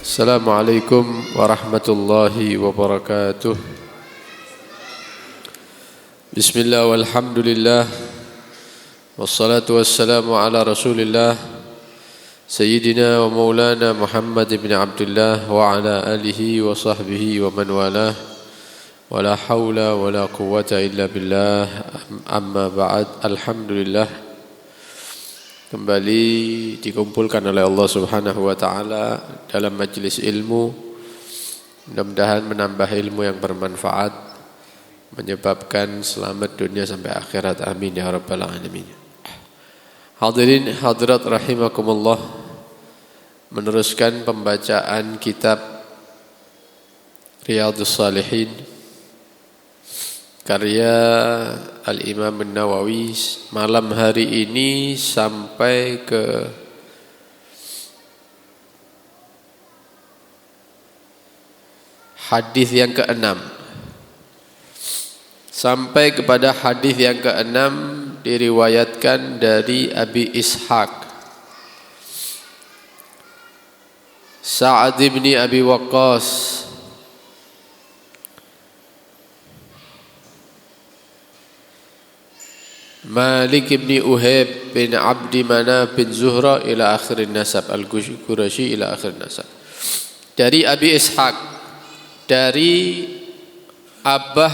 Assalamualaikum warahmatullahi wabarakatuh. Bismillah walhamdulillah. Wassalatu wassalamu ala rasulillah Sayyidina wa maulana Muhammad ibn Abdullah wa ala alihi wa sahbihi wa man walah. Wa la hawla wa la quwwata illa billah. Amma ba'd. Alhamdulillah, kembali dikumpulkan oleh Allah Subhanahu wa taala dalam majelis ilmu. Mudah-mudahan menambah ilmu yang bermanfaat, menyebabkan selamat dunia sampai akhirat. Amin ya rabbal alamin. Hadirin hadirat rahimakumullah, meneruskan pembacaan kitab Riyadhus Shalihin karya Al-Imam An-Nawawi. Malam hari ini sampai ke hadis yang ke-6. Sampai kepada hadis yang ke-6, diriwayatkan dari Abi Ishaq Sa'ad bin Abi Waqqas Malik bin Uhayb bin Abdi Manaf bin Zuhra ila akhirin nasab, Al-Qurashi ila akhirin nasab. Dari Abi Ishaq, dari Abah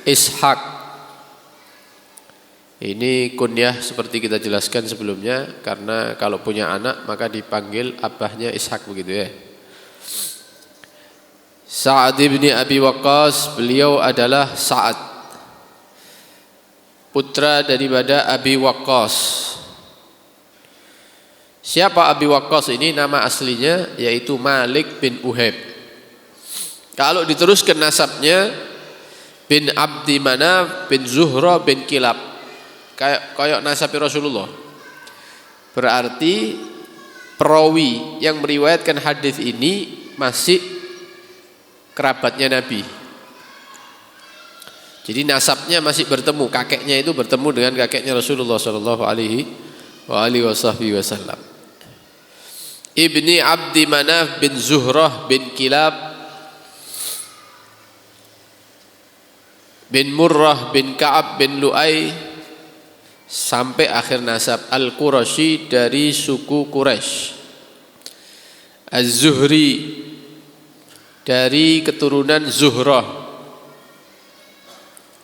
Ishaq. Ini kunyah seperti kita jelaskan sebelumnya, karena kalau punya anak maka dipanggil abahnya Ishaq, begitu ya. Sa'ad bin Abi Waqqas, beliau adalah Sa'ad, putra daripada Abi Waqqas. Siapa Abi Waqqas ini? Nama aslinya yaitu Malik bin Uhayb. Kalau diteruskan nasabnya, bin Abdi Manaf bin Zuhra bin Kilab, kayak nasabi Rasulullah. Berarti perawi yang meriwayatkan hadis ini masih kerabatnya Nabi. Jadi nasabnya masih bertemu, kakeknya itu bertemu dengan kakeknya Rasulullah sallallahu alaihi wasallam. Ibni Abdi Manaf bin Zuhrah bin Kilab bin Murrah bin Ka'ab bin Lu'ay sampai akhir nasab. Al-Qurashi, dari suku Quraisy. Az-Zuhri, dari keturunan Zuhrah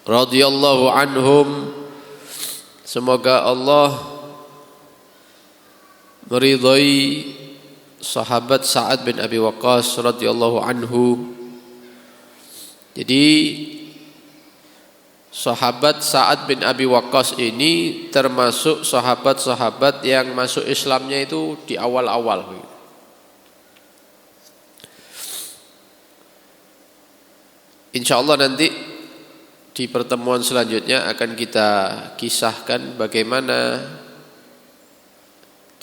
radhiyallahu anhum. Semoga Allah meridhai sahabat Sa'ad bin Abi Waqqas radhiyallahu anhu. Jadi sahabat Sa'ad bin Abi Waqqas ini termasuk sahabat-sahabat yang masuk Islamnya itu di awal-awal. Insyaallah nanti di pertemuan selanjutnya akan kita kisahkan bagaimana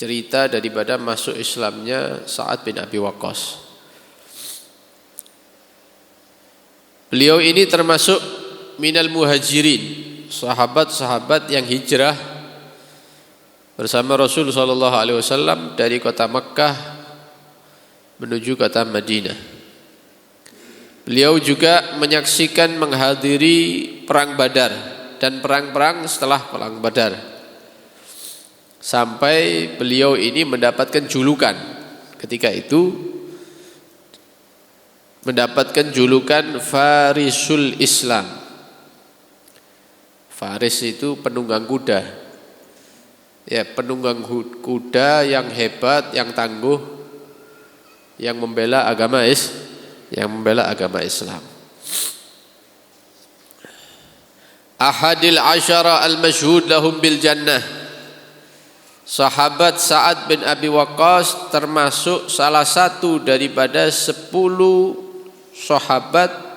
cerita daripada masuk Islamnya Sa'ad bin Abi Waqqas. Beliau ini termasuk minal muhajirin, sahabat-sahabat yang hijrah bersama Rasul sallallahu alaihi wasallam dari kota Mekkah menuju kota Madinah. Beliau juga menyaksikan, menghadiri perang Badar dan perang-perang setelah perang Badar, sampai beliau ini mendapatkan julukan, ketika itu mendapatkan julukan Farisul Islam. Faris itu penunggang kuda, ya, penunggang kuda yang hebat, yang tangguh, yang membela agama Islam. Ahadil asyara al-masyhud lahum bil jannah. Sahabat Sa'ad bin Abi Waqqas termasuk salah satu daripada 10 sahabat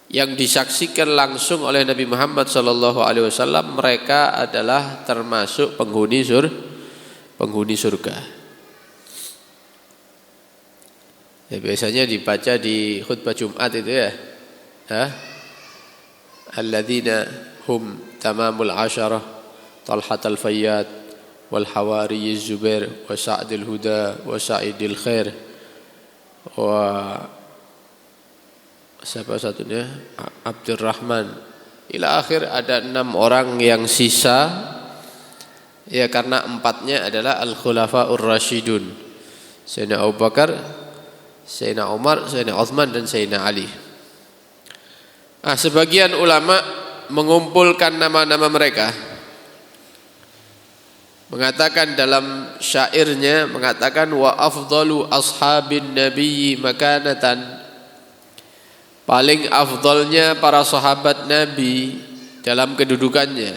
yang disaksikan langsung oleh Nabi Muhammad sallallahu alaihi wasallam. Mereka adalah termasuk penghuni surga. Ya, biasanya dibaca di khutbah Jumat itu ya. Alladzina hum tamamul asyarah Talhat al-Fayyad wal Hawari Zubair wa Sa'dil Huda wa Sa'idil Khair wa siapa satunya? Abdurrahman. Ila akhir ada 6 orang yang sisa. Ya, karena 4-nya adalah al-khulafaur rasyidun. Sayyidina Abu Bakar, Sayyidina Umar, Sayyidina Utsman dan Sayyidina Ali. Sebagian ulama mengumpulkan nama-nama mereka. Mengatakan dalam syairnya, mengatakan wa afdalu ashabin nabiyyi makanatan, paling afdalnya para sahabat Nabi dalam kedudukannya,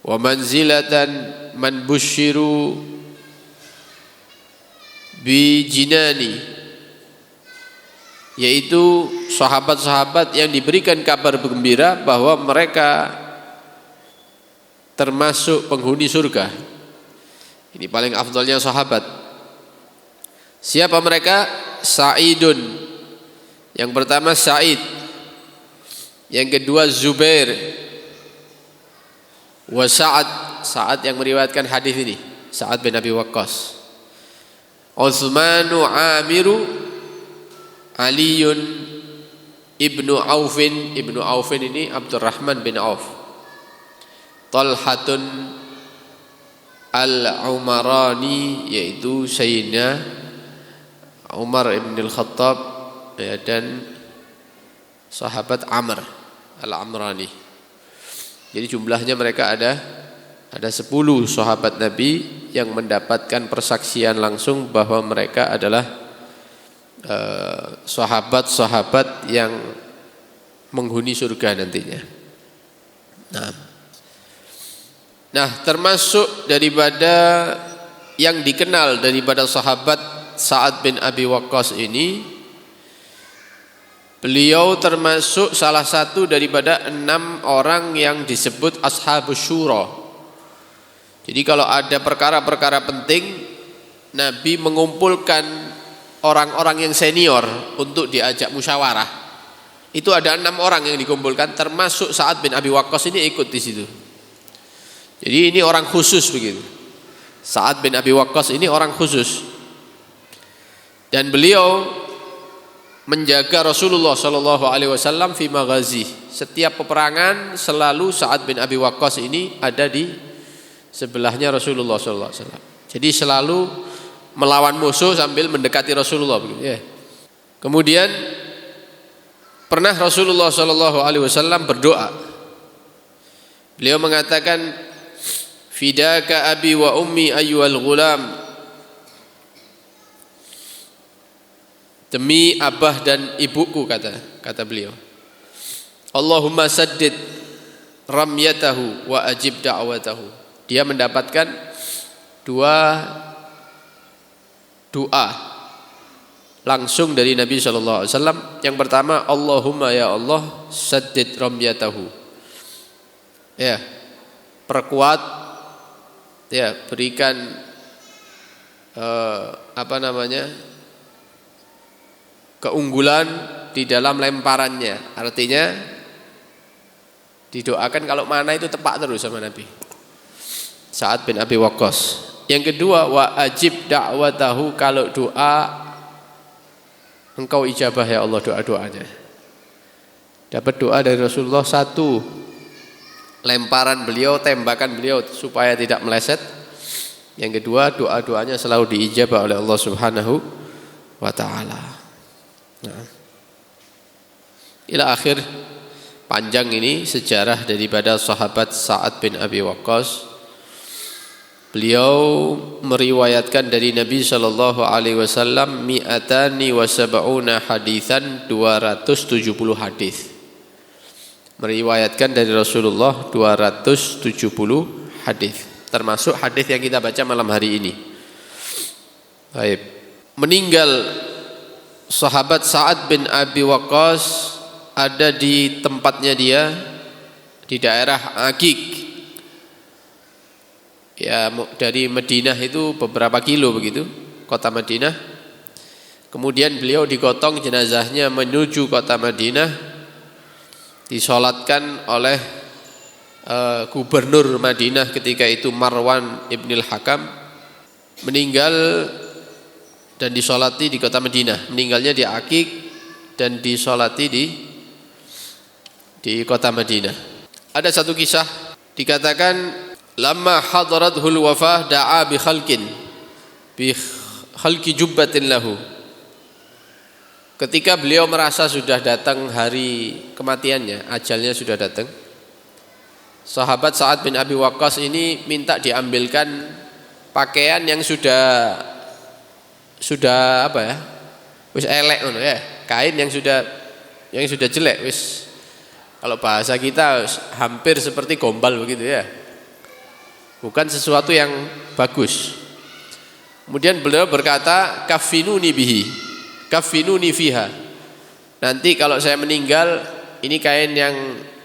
wa manzilatan man busyiru bi jinani, yaitu sahabat-sahabat yang diberikan kabar gembira bahwa mereka termasuk penghuni surga. Ini paling afdalnya sahabat. Siapa mereka? Sa'idun. Yang pertama Sa'id, yang kedua Zubair, wa Sa'ad yang meriwayatkan hadis ini, Sa'ad bin Abi Waqqas, Utsmanu Amiru, Aliyun ibnu Aufin. Ibnu Aufin ini Abdurrahman bin Auf. Talhatun al-Umarani, yaitu Sayyidina Umar ibn al-Khattab, ya, dan sahabat Amr al-Amrani. Jadi jumlahnya mereka ada 10 sahabat Nabi yang mendapatkan persaksian langsung bahwa mereka adalah sahabat-sahabat yang menghuni surga nantinya. Nah, termasuk daripada yang dikenal daripada sahabat Sa'ad bin Abi Waqqas ini, beliau termasuk salah satu daripada 6 orang yang disebut Ashabus Syura. Jadi kalau ada perkara-perkara penting, Nabi mengumpulkan orang-orang yang senior untuk diajak musyawarah. Itu ada 6 orang yang dikumpulkan, termasuk Sa'ad bin Abi Waqqas ini ikut di situ. Jadi ini orang khusus begitu. Sa'ad bin Abi Waqqas ini orang khusus. Dan beliau menjaga Rasulullah sallallahu alaihi wasallam fi maghazi. Setiap peperangan selalu Sa'ad bin Abi Waqqas ini ada di sebelahnya Rasulullah sallallahu alaihi wasallam. Jadi selalu melawan musuh sambil mendekati Rasulullah begitu ya. Kemudian pernah Rasulullah sallallahu alaihi wasallam berdoa. Beliau mengatakan, fidaka abi wa ummi ayyuhal ghulam, demi abah dan ibuku, kata beliau. Allahumma saddid ramyatahu wa ajib da'watahu. Dia mendapatkan 2 doa langsung dari Nabi sallallahu alaihi wasallam. Yang pertama, Allahumma ya Allah saddid ramyatahu. Ya, perkuat, ya, berikan keunggulan di dalam lemparannya. Artinya didoakan kalau mana itu tepat terus sama Nabi. Sa'ad bin Abi Waqqas. Yang kedua, wa ajib da'watahu, kalau doa engkau ijabah ya Allah doa-doanya. Dapat doa dari Rasulullah, 1 lemparan beliau, tembakan beliau supaya tidak meleset. Yang kedua, doa-doanya selalu diijabah oleh Allah Subhanahu wa taala. Ila akhir, panjang ini sejarah daripada sahabat Sa'ad bin Abi Waqqas. Beliau meriwayatkan dari Nabi sallallahu alaihi wasallam 270 hadisan, 270 hadis. Meriwayatkan dari Rasulullah 270 hadis, termasuk hadis yang kita baca malam hari ini. Baik. Meninggal sahabat Sa'ad bin Abi Waqqas ada di tempatnya dia di daerah Aqiq. Ya, dari Madinah itu beberapa kilo begitu, kota Madinah. Kemudian beliau digotong jenazahnya menuju kota Madinah, disolatkan oleh gubernur Madinah ketika itu Marwan ibn al-Hakam. Meninggal dan disolati di kota Madinah. Meninggalnya di Akik dan disolati di kota Madinah. Ada satu kisah dikatakan lamma hadarathul wafah da'a bi khalqi jubbatin lahu. Ketika beliau merasa sudah datang hari kematiannya, ajalnya sudah datang, sahabat Sa'ad bin Abi Waqqas ini minta diambilkan pakaian yang sudah apa ya, wis elek ngono ya, kain yang sudah jelek, wis kalau bahasa kita hampir seperti gombal begitu ya, bukan sesuatu yang bagus. Kemudian beliau berkata, kaffinuni fiha. Nanti kalau saya meninggal, ini kain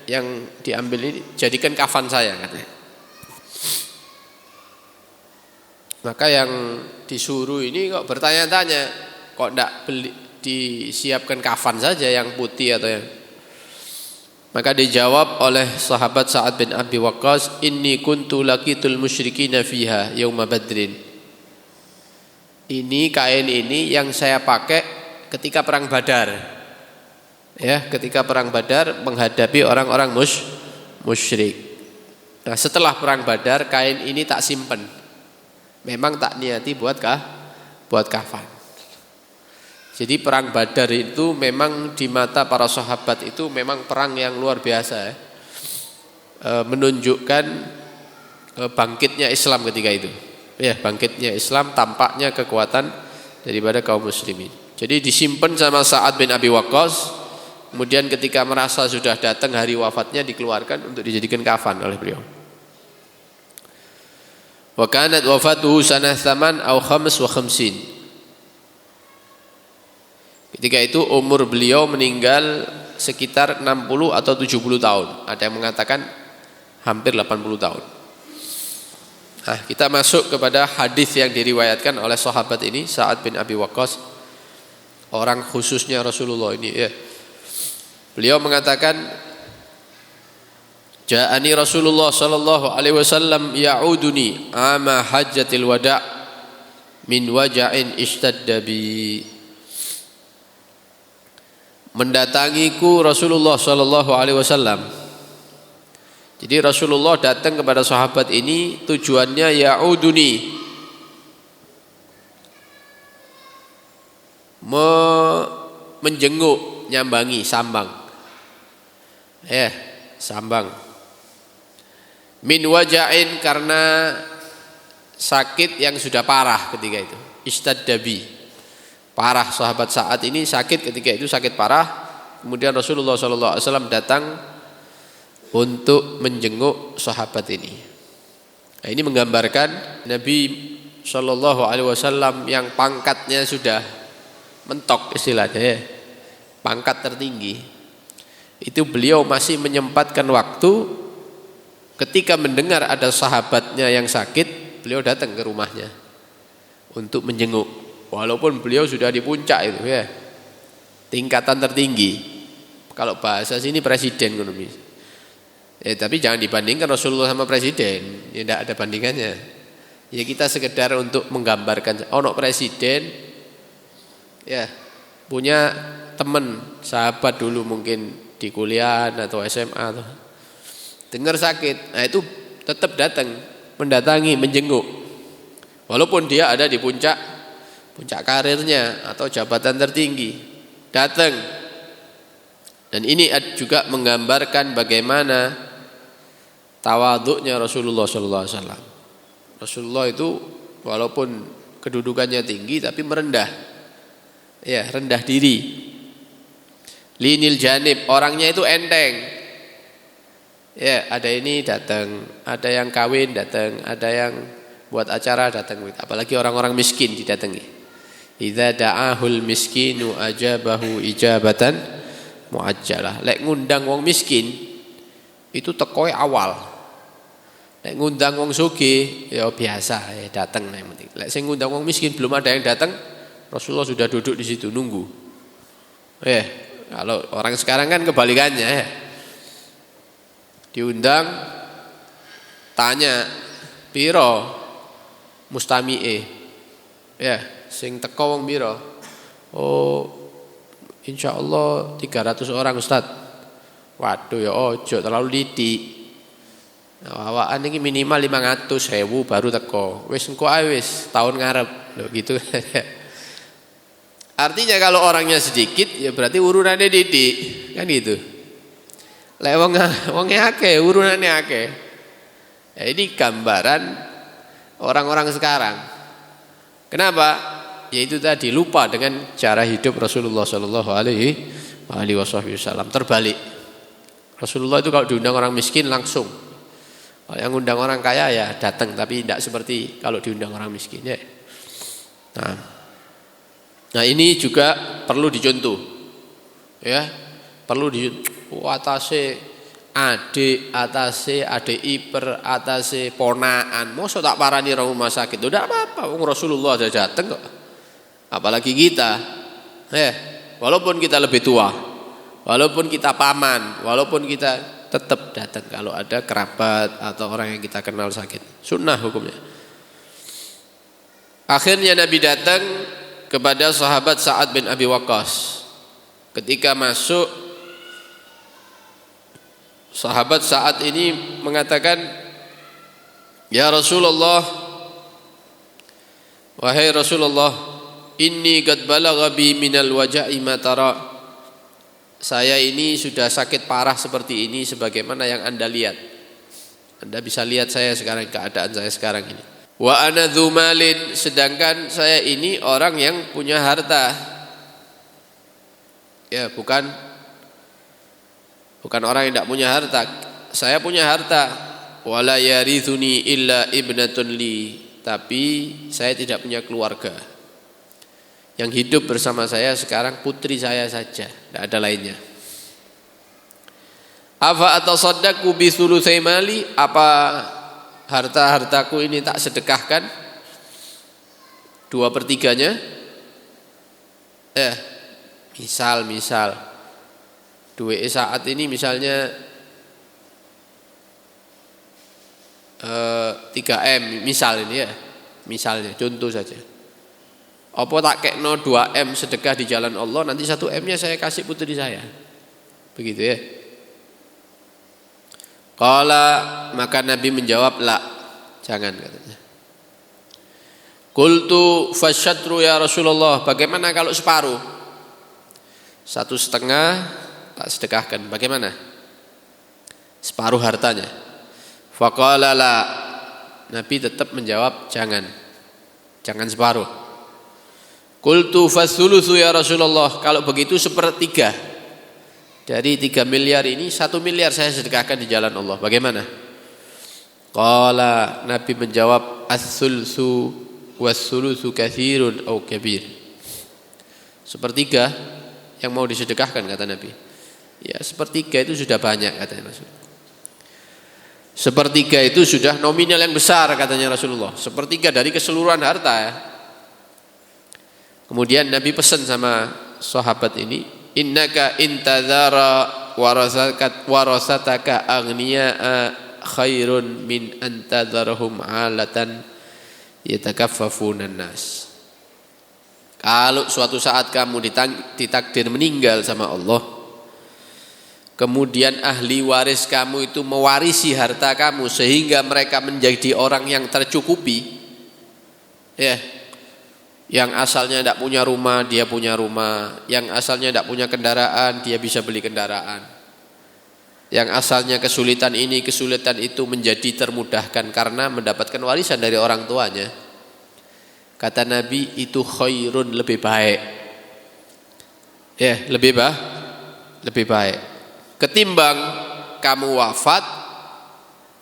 yang diambil ini jadikan kafan saya, katanya. Maka yang disuruh ini kok bertanya-tanya, kok enggak disiapkan kafan saja yang putih atau yang. Maka dijawab oleh sahabat Sa'ad bin Abi Waqqas, inni kuntu laqitul musyrikina fiha yauma badrin. Ini kain ini yang saya pakai ketika perang Badar. Ya, ketika perang Badar menghadapi orang-orang musyrik. Nah, setelah perang Badar kain ini tak simpen. Memang tak niati buat kafan. Jadi perang Badar itu memang di mata para sahabat itu memang perang yang luar biasa ya. Menunjukkan bangkitnya Islam ketika itu. Ya, bangkitnya Islam, tampaknya kekuatan daripada kaum muslimin. Jadi disimpan sama Sa'ad bin Abi Waqqas. Kemudian ketika merasa sudah datang hari wafatnya dikeluarkan untuk dijadikan kafan oleh beliau. Wa kanat wafatuhu sanah 8 aw 55. Ketika itu umur beliau meninggal sekitar 60 atau 70 tahun. Ada yang mengatakan hampir 80 tahun. Nah, kita masuk kepada hadis yang diriwayatkan oleh sahabat ini, Sa'ad bin Abi Waqqas, orang khususnya Rasulullah ini ya. Beliau mengatakan, ja'ani Rasulullah sallallahu alaihi wasallam ya'uduni ama hajjatil wada' min waja'in ishtadda bi. Mendatangiku Rasulullah sallallahu alaihi wasallam. Jadi Rasulullah datang kepada sahabat ini tujuannya ya'uduni, menjenguk, nyambangi, sambang. Sambang. Min waja'in, karena sakit yang sudah parah ketika itu. Istaddabi. Parah, sahabat Sa'ad ini sakit ketika itu, sakit parah. Kemudian Rasulullah SAW datang untuk menjenguk sahabat ini. Nah, ini menggambarkan Nabi SAW yang pangkatnya sudah mentok istilahnya ya, pangkat tertinggi. Itu beliau masih menyempatkan waktu ketika mendengar ada sahabatnya yang sakit, beliau datang ke rumahnya untuk menjenguk. Walaupun beliau sudah di puncak itu ya, tingkatan tertinggi. Kalau bahasa sini presiden ekonomi. Tapi jangan dibandingkan Rasulullah sama presiden, ya tidak ada bandingannya. Ya kita sekedar untuk menggambarkan, ono presiden, ya punya teman, sahabat dulu mungkin di kuliah atau SMA atau dengar sakit, nah itu tetap datang, mendatangi, menjenguk, walaupun dia ada di puncak karirnya atau jabatan tertinggi, datang. Dan ini juga menggambarkan bagaimana tawaduknya Rasulullah SAW. Rasulullah itu walaupun kedudukannya tinggi tapi merendah, ya rendah diri. Linil janib, orangnya itu enteng. Ya ada ini datang, ada yang kawin datang, ada yang buat acara datang. Apalagi orang-orang miskin didatangi. Idza da'ahul miskinu ajabahu ijabatan muajjalah. Lek ngundang wong miskin itu tekoe awal. Lek ngundang wong sugih ya biasa ya datang nek penting. Lek sing ngundang wong miskin belum ada yang datang, Rasulullah sudah duduk di situ nunggu. Kalau orang sekarang kan kebalikannya ya. Diundang tanya piro mustami'e. Ya, sing teko wong pira? Oh, insyaallah 300 orang Ustaz. Waduh ya ojo terlalu didik. Awakan iki minimal 500.000 baru teko. Wis engko ae wis tahun ngarep. Lho gitu. Artinya kalau orangnya sedikit ya berarti urunannya didik, kan gitu. Lek wonge akeh, urunannya akeh. Ya, ini gambaran orang-orang sekarang. Kenapa? Yaitu tadi lupa dengan cara hidup Rasulullah Shallallahu Alaihi Wasallam. Terbalik. Rasulullah itu kalau diundang orang miskin langsung. Kalau yang undang orang kaya ya datang, tapi tidak seperti kalau diundang orang miskin ya. Nah ini juga perlu dicontoh, ya perlu atase adik ipar, atase ponaan. Mosok tak parani orang rumah sakit, tidak apa-apa. Rasulullah ada datang kok. Apalagi kita, walaupun kita lebih tua, walaupun kita paman, walaupun kita tetap datang kalau ada kerabat atau orang yang kita kenal sakit. Sunnah hukumnya. Akhirnya Nabi datang kepada sahabat Sa'ad bin Abi Waqqas. Ketika masuk, sahabat Sa'ad ini mengatakan, "Ya Rasulullah, wahai Rasulullah, inni qad balagha bi minal waja'i ma tara." Saya ini sudah sakit parah seperti ini sebagaimana yang Anda lihat. Anda bisa lihat saya sekarang, keadaan saya sekarang ini. Wa ana dzu malin, sedangkan saya ini orang yang punya harta. Ya, bukan orang yang tidak punya harta. Saya punya harta. Wala yarithuni illa ibnatun li, tapi saya tidak punya keluarga. Yang hidup bersama saya sekarang putri saya saja, tidak ada lainnya. Afa atasaddaqu bi thulutsai mali, apa harta-hartaku ini tak sedekahkan 2/3-nya? Misal duit saat ini misalnya 3M misal ini ya. Misalnya contoh saja. Apa tak kekno 2M sedekah di jalan Allah, nanti 1M-nya saya kasih putri saya. Begitu ya. Qala, maka Nabi menjawab, la, jangan katanya. Qultu fasyatru ya Rasulullah, bagaimana kalau separuh? 1/2 tak sedekahkan, bagaimana? Separuh hartanya. Faqala la, Nabi tetap menjawab jangan separuh. Qultu fasulusu ya Rasulullah, kalau begitu 1/3 dari 3 miliar ini 1 miliar saya sedekahkan di jalan Allah, bagaimana? Qala, Nabi menjawab as-sulsu was-sulusu katsirun au kabir. 1/3 yang mau disedekahkan kata Nabi. Ya 1/3 itu sudah banyak katanya Rasulullah. 1/3 itu sudah nominal yang besar katanya Rasulullah. 1/3 dari keseluruhan harta ya. Kemudian Nabi pesan sama sahabat ini, innaka intadzara warasataka aghniya'a khairun min antadzarhum 'alatan yatakaffafunan nas. Kalau suatu saat kamu ditakdir meninggal sama Allah, kemudian ahli waris kamu itu mewarisi harta kamu sehingga mereka menjadi orang yang tercukupi, ya. Yang asalnya tidak punya rumah, dia punya rumah. Yang asalnya tidak punya kendaraan, dia bisa beli kendaraan. Yang asalnya kesulitan ini, kesulitan itu menjadi termudahkan karena mendapatkan warisan dari orang tuanya. Kata Nabi, itu khairun, lebih baik. Ya, lebih baik. Ketimbang kamu wafat,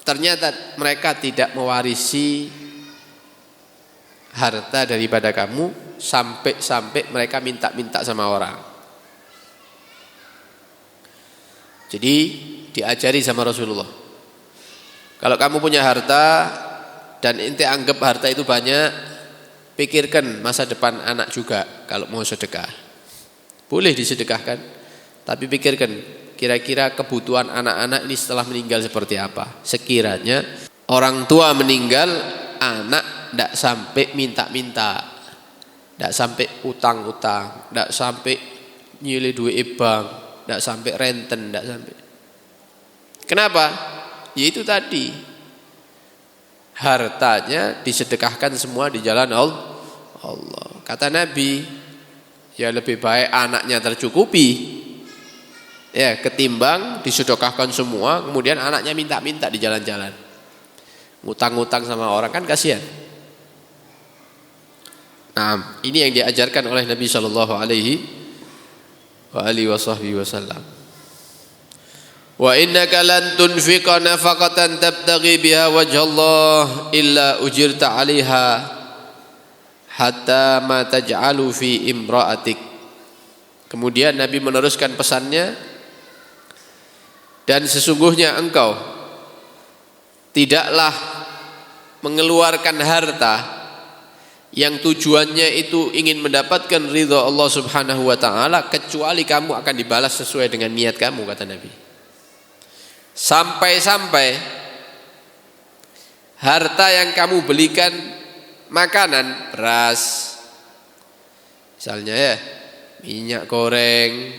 ternyata mereka tidak mewarisi harta daripada kamu sampai mereka minta-minta sama orang. Jadi diajari sama Rasulullah, kalau kamu punya harta dan ente anggap harta itu banyak, pikirkan masa depan anak juga. Kalau mau sedekah boleh disedekahkan, tapi pikirkan kira-kira kebutuhan anak-anak ini setelah meninggal seperti apa. Sekiranya orang tua meninggal, anak tidak sampai minta-minta, Ndak sampai utang-utang, ndak sampai nyilih duit bank, ndak sampai renten, ndak sampai. Kenapa? Ya itu tadi. Hartanya disedekahkan semua di jalan Allah. Kata Nabi, ya lebih baik anaknya tercukupi ya ketimbang disedekahkan semua kemudian anaknya minta-minta di jalan-jalan. Ngutang-ngutang sama orang kan kasihan. Nah, ini yang diajarkan oleh Nabi sallallahu alaihi wasallam. Wa innaka lan tunfiqa nafaqatan tabtaghi biha wajhallah illa ujirta 'alaiha hatta ma taj'alu fi imra'atik. Kemudian Nabi meneruskan pesannya, dan sesungguhnya engkau tidaklah mengeluarkan harta yang tujuannya itu ingin mendapatkan ridha Allah Subhanahu wa taala kecuali kamu akan dibalas sesuai dengan niat kamu, kata Nabi. Sampai-sampai harta yang kamu belikan makanan, beras misalnya ya, minyak goreng,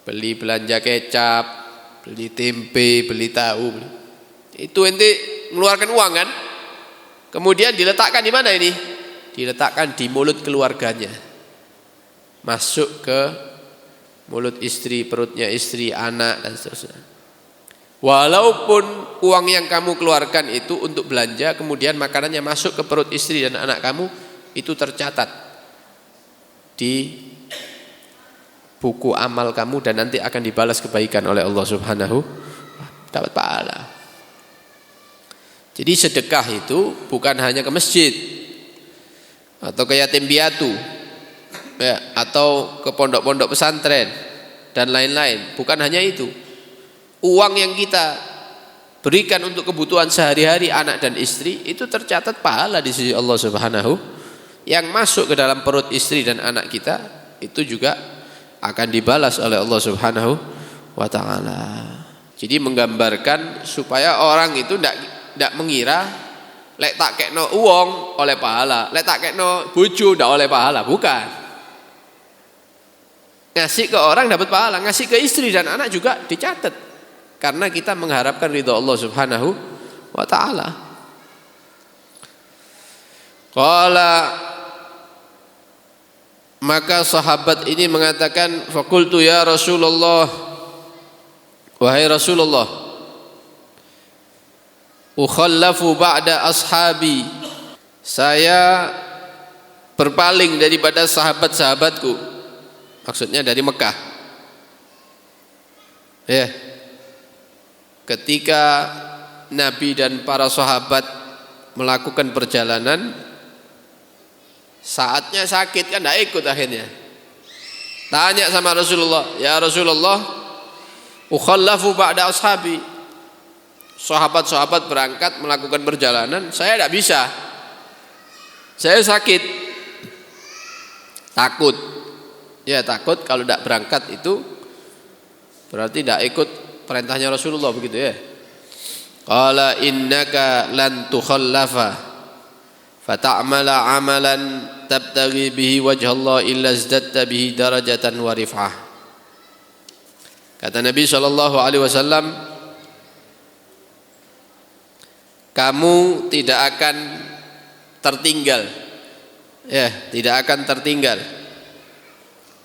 beli belanja kecap, beli tempe, beli tahu, itu ente mengeluarkan uang kan? Kemudian diletakkan di mana ini? Diletakkan di mulut keluarganya. Masuk ke mulut istri, perutnya istri, anak dan seterusnya. Walaupun uang yang kamu keluarkan itu untuk belanja, kemudian makanannya masuk ke perut istri dan anak kamu, itu tercatat di buku amal kamu dan nanti akan dibalas kebaikan oleh Allah Subhanahu, dapat pahala. Jadi sedekah itu bukan hanya ke masjid atau ke yatim piatu ya, atau ke pondok-pondok pesantren dan lain-lain. Bukan hanya itu. Uang yang kita berikan untuk kebutuhan sehari-hari anak dan istri itu tercatat pahala di sisi Allah Subhanahu. Yang masuk ke dalam perut istri dan anak kita itu juga akan dibalas oleh Allah Subhanahu wa taala. Jadi menggambarkan supaya orang itu tidak mengira lek tak kekno uang oleh pahala, lek tak kekno bojo ndak oleh pahala, bukan. Ngasih ke orang dapat pahala, ngasih ke istri dan anak juga dicatat. Karena kita mengharapkan ridha Allah Subhanahu wa taala. Qala, maka sahabat ini mengatakan, faqultu ya Rasulullah, wahai Rasulullah, ukhallafu ba'da ashabi, saya berpaling daripada sahabat-sahabatku, maksudnya dari Mekah ya. Ketika Nabi dan para sahabat melakukan perjalanan, saatnya sakit kan tidak ikut akhirnya. Tanya sama Rasulullah, ya Rasulullah, ukhallafu ba'da ashabi, sahabat-sahabat berangkat melakukan perjalanan, saya tidak bisa, saya sakit, takut ya, takut kalau tidak berangkat itu berarti tidak ikut perintahnya Rasulullah, begitu ya. Qala innaka lan tukhallafa fata'mala amalan tabtaghi bihi wajhallah illa izdatta bihi darajatan wa rif'ah. Kata Nabi sallallahu alaihi wasallam, kamu tidak akan tertinggal ya, tidak akan tertinggal.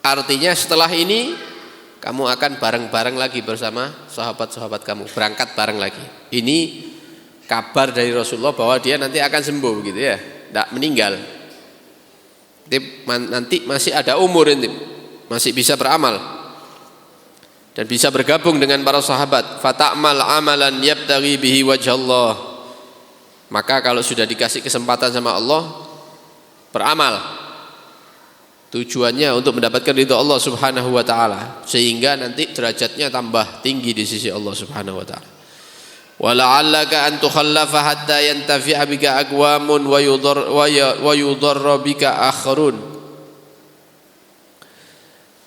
Artinya setelah ini kamu akan bareng-bareng lagi bersama sahabat-sahabat kamu, berangkat bareng lagi. Ini kabar dari Rasulullah bahwa dia nanti akan sembuh, gitu ya, tidak meninggal. Nanti masih ada umur ini, masih bisa beramal dan bisa bergabung dengan para sahabat. Fata'mal amalan yabtaghi bihi wajhallah. Maka kalau sudah dikasih kesempatan sama Allah, beramal. Tujuannya untuk mendapatkan ridha Allah Subhanahu wa taala, sehingga nanti derajatnya tambah tinggi di sisi Allah Subhanahu wa taala. Wa la'allaka an tukhallafa hatta yantafi'a bika aqwamun wa yudarra bika akharun.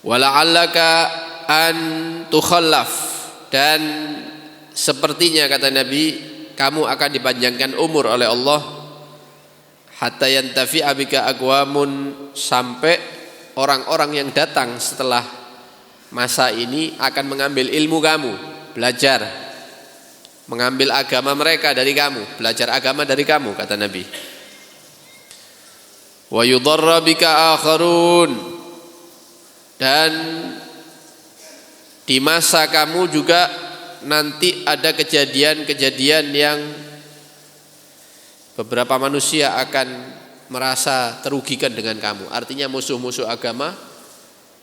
Wa la'allaka an tukhallaf, dan sepertinya kata Nabi, kamu akan dipanjangkan umur oleh Allah hatta yantafi'a bika aqwamun, sampai orang-orang yang datang setelah masa ini akan mengambil ilmu kamu, belajar, mengambil agama mereka dari kamu, belajar agama dari kamu, kata Nabi. Wa yudarra bika akharun, dan di masa kamu juga nanti ada kejadian-kejadian yang beberapa manusia akan merasa terugikan dengan kamu. Artinya musuh-musuh agama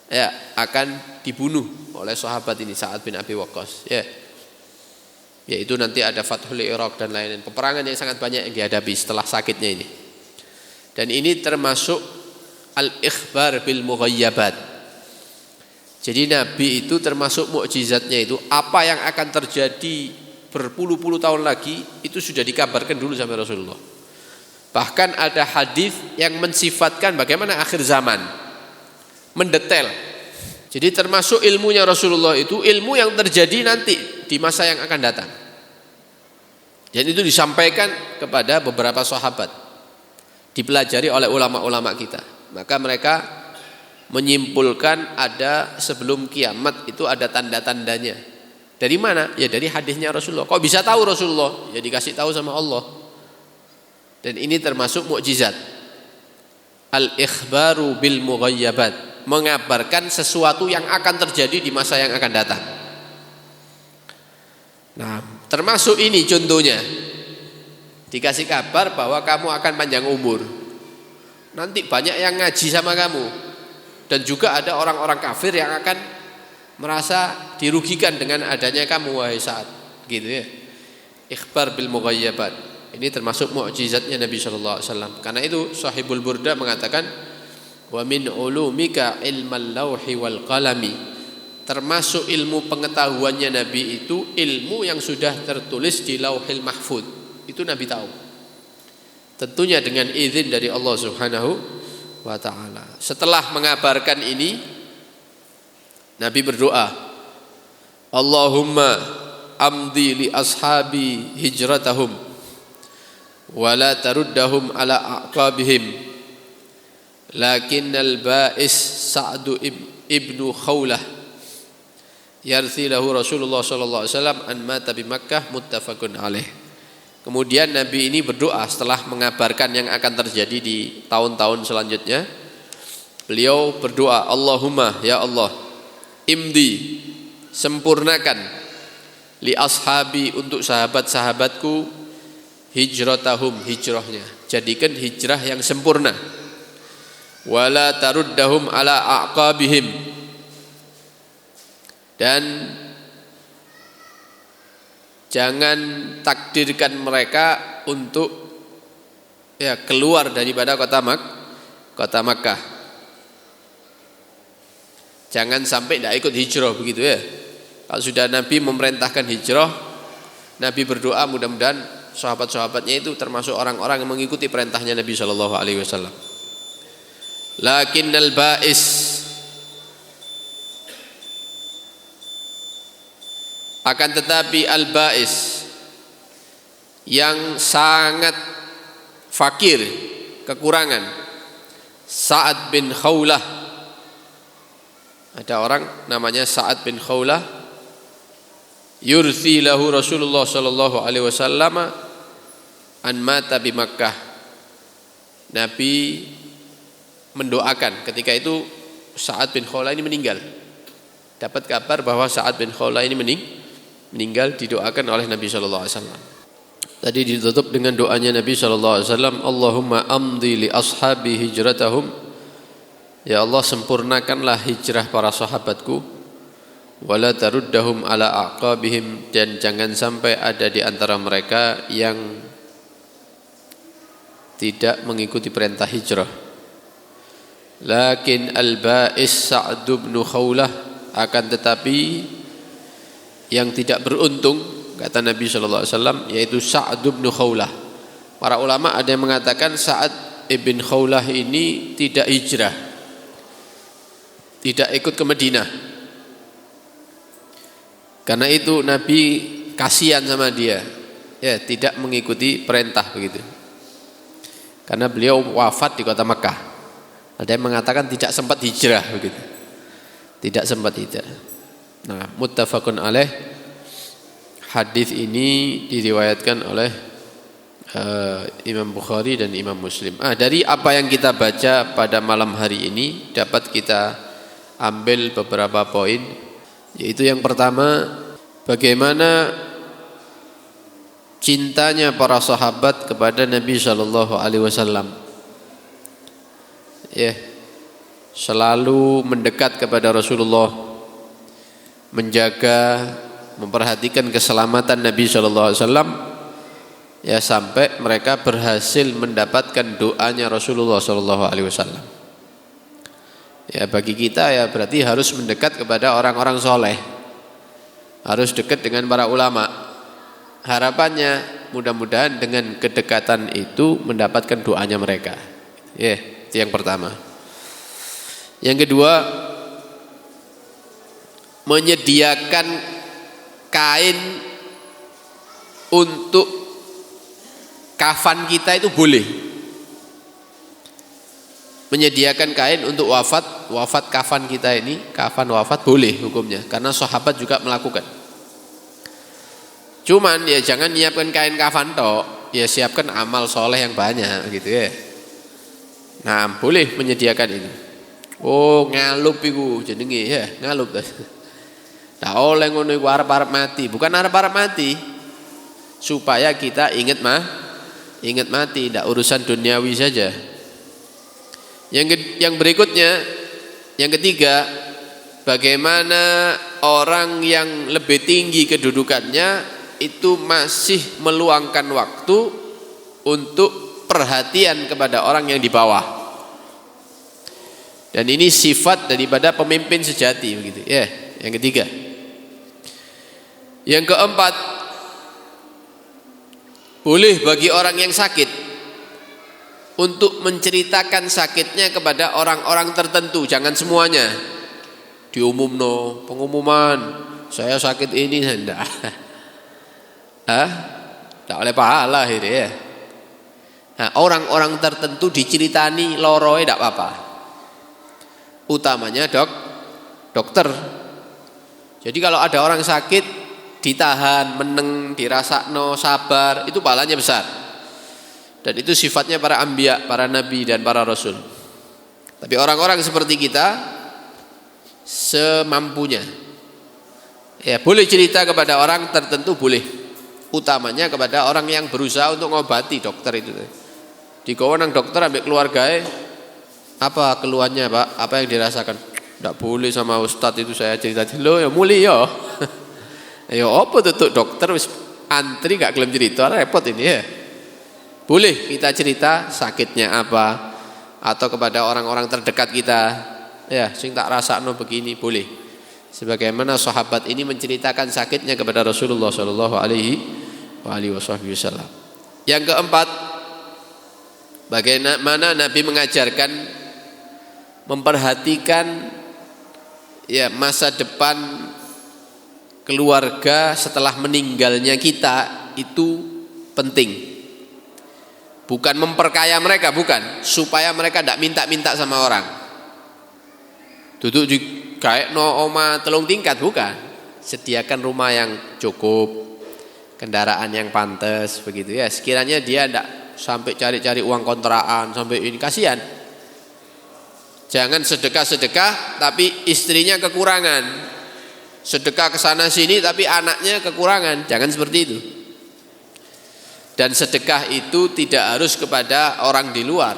ya akan dibunuh oleh sahabat ini, Sa'ad bin Abi Waqqas, ya. Yaitu nanti ada Fathul Iraq dan lain-lain, peperangan yang sangat banyak yang dihadapi setelah sakitnya ini. Dan ini termasuk al-ikhbar bil mughayyabat. Jadi Nabi itu termasuk mukjizatnya itu apa yang akan terjadi berpuluh-puluh tahun lagi itu sudah dikabarkan dulu sama Rasulullah. Bahkan ada hadis yang mensifatkan bagaimana akhir zaman, mendetail. Jadi termasuk ilmunya Rasulullah itu ilmu yang terjadi nanti di masa yang akan datang. Dan itu disampaikan kepada beberapa sahabat, dipelajari oleh ulama-ulama kita. Maka mereka menyimpulkan ada sebelum kiamat itu ada tanda-tandanya. Dari mana? Ya dari hadisnya Rasulullah. Kok bisa tahu Rasulullah? Ya dikasih tahu sama Allah. Dan ini termasuk mukjizat. Al-ikhbaru bil mughayyabat, mengabarkan sesuatu yang akan terjadi di masa yang akan datang. Nah, termasuk ini contohnya. Dikasih kabar bahwa kamu akan panjang umur. Nanti banyak yang ngaji sama kamu. Dan juga ada orang-orang kafir yang akan merasa dirugikan dengan adanya kamu, wahai Sa'ad, gitu ya. Ikhbar bil mughayyabat, ini termasuk mukjizatnya Nabi sallallahu alaihi wasallam. Karena itu Sahibul Burda mengatakan, wa min ulumika ilmal lauhi wal qalami, termasuk ilmu pengetahuannya Nabi itu ilmu yang sudah tertulis di Lauhil Mahfuz. Itu Nabi tahu. Tentunya dengan izin dari Allah Subhanahu wa taala. Setelah mengabarkan ini, Nabi berdoa, Allahumma amdi li ashabi hijratahum wa la taruddahum ala aqabihim, lakinnal ba'is Sa'du ibnu Khawlah yarthi lahu Rasulullah sallallahu alaihi wasallam an mata bi Makkah, muttafaqun alaih. Kemudian Nabi ini berdoa setelah mengabarkan yang akan terjadi di tahun-tahun selanjutnya. Beliau berdoa, Allahumma, ya Allah, imdi, sempurnakan, li ashabi, untuk sahabat-sahabatku, hijratahum, hijrahnya, jadikan hijrah yang sempurna, wala taruddahum ala aqabihim, dan jangan takdirkan mereka untuk keluar daripada kota Makkah. Jangan sampai tidak ikut hijrah, begitu ya. Kalau sudah Nabi memerintahkan hijrah, Nabi berdoa mudah-mudahan sahabat-sahabatnya itu termasuk orang-orang yang mengikuti perintahnya Nabi sallallahu alaihi wasallam. Lakinnal ba'is, akan tetapi al-ba'is, yang sangat fakir, kekurangan, Sa'ad bin Khawlah. Ada orang namanya Sa'ad bin Khawlah, yurthi lahu Rasulullah sallallahu alaihi wasallam an mata bi Makkah. Nabi mendoakan ketika itu Sa'ad bin Khawlah ini meninggal. Dapat kabar bahwa Sa'ad bin Khawlah ini meninggal, didoakan oleh Nabi sallallahu alaihi wasallam. Tadi ditutup dengan doanya Nabi sallallahu alaihi wasallam, Allahumma amdi li ashabi hijratahum, ya Allah, sempurnakanlah hijrah para sahabatku, wala taruddahum ala aqabihim, dan jangan sampai ada di antara mereka yang tidak mengikuti perintah hijrah. Lakin al-ba'is Sa'd bin Khawlah, akan tetapi yang tidak beruntung, kata Nabi sallallahu alaihi wasallam, yaitu Sa'd bin Khawlah. Para ulama ada yang mengatakan Sa'ad ibn Khawlah ini tidak hijrah, tidak ikut ke Madinah. Karena itu Nabi kasihan sama dia, ya, tidak mengikuti perintah begitu. karena beliau wafat di kota Mekah. Ada yang mengatakan tidak sempat hijrah begitu. Tidak sempat hijrah. Nah, muttafaqun alaih. Hadis ini diriwayatkan oleh Imam Bukhari dan Imam Muslim. Dari apa yang kita baca pada malam hari ini dapat kita ambil beberapa poin, yaitu yang pertama, bagaimana cintanya para sahabat kepada Nabi sallallahu alaihi wasallam. Selalu mendekat kepada Rasulullah, menjaga, memperhatikan keselamatan Nabi sallallahu alaihi wasallam, sampai mereka berhasil mendapatkan doanya Rasulullah sallallahu alaihi wasallam. Bagi kita berarti harus mendekat kepada orang-orang soleh, harus dekat dengan para ulama. Harapannya mudah-mudahan dengan kedekatan itu mendapatkan doanya mereka. Itu yang pertama. Yang kedua, menyediakan kain untuk kafan kita itu boleh. Menyediakan kain untuk wafat kafan kita ini, kafan wafat boleh hukumnya, karena sahabat juga melakukan. Cuman jangan nyiapkan kain kafan tok, siapkan amal soleh yang banyak gitu ya. Nah, boleh menyediakan itu. Ngalup iku jenenge ngalup. Nah, oleh ngono iku arep-arep mati, bukan arep-arep mati. Supaya kita ingat mati, tidak urusan duniawi saja. Yang berikutnya, yang ketiga, bagaimana orang yang lebih tinggi kedudukannya itu masih meluangkan waktu untuk perhatian kepada orang yang di bawah. Dan ini sifat daripada pemimpin sejati begitu. Yang ketiga. Yang keempat, boleh bagi orang yang sakit untuk menceritakan sakitnya kepada orang-orang tertentu, jangan semuanya. Pengumuman, saya sakit ini, enggak. Tak oleh pahala akhirnya. Nah, orang-orang tertentu diceritani loroe tidak apa-apa. Utamanya dokter. Jadi kalau ada orang sakit ditahan, meneng, dirasakno, sabar, itu pahalanya besar. Dan itu sifatnya para anbiya, para nabi dan para rasul. Tapi orang-orang seperti kita semampunya. Boleh cerita kepada orang tertentu, boleh. Utamanya kepada orang yang berusaha untuk ngobati, dokter itu. Digawa nang dokter ambek keluargae, apa keluhannya Pak? Apa yang dirasakan? Tidak boleh sama ustadz itu saya cerita. Loh ya muli ya. Ya apa tuh dokter wis antri gak gelem cerita, repot ini ya. Boleh kita cerita sakitnya apa, atau kepada orang-orang terdekat kita. Sing tak rasakno begini, boleh. Sebagaimana sahabat ini menceritakan sakitnya kepada Rasulullah sallallahu alaihi wasallam. Yang keempat, bagaimana Nabi mengajarkan memperhatikan masa depan keluarga setelah meninggalnya kita itu penting. Bukan memperkaya mereka, bukan, supaya mereka tidak minta-minta sama orang. Duduk di kayak oma 3 tingkat, bukan. Sediakan rumah yang cukup, kendaraan yang pantas begitu ya. Sekiranya dia tidak sampai cari-cari uang kontrakan, sampai ini kasihan. Jangan sedekah-sedekah tapi istrinya kekurangan. Sedekah ke sana sini tapi anaknya kekurangan. Jangan seperti itu. Dan sedekah itu tidak harus kepada orang di luar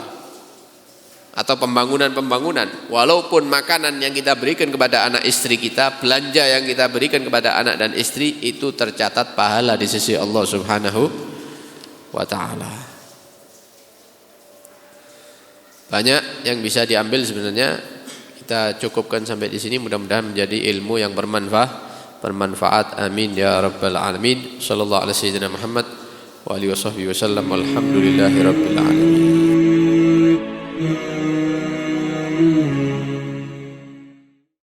atau pembangunan-pembangunan. Walaupun makanan yang kita berikan kepada anak istri kita, belanja yang kita berikan kepada anak dan istri, itu tercatat pahala di sisi Allah Subhanahu wa ta'ala. Banyak yang bisa diambil sebenarnya. Kita cukupkan sampai di sini, mudah-mudahan menjadi ilmu yang bermanfaat. Amin ya rabbal alamin. Sallallahu alaihi wasallam Muhammad wa alihi wasallam. Alhamdulillahi rabbil alamin.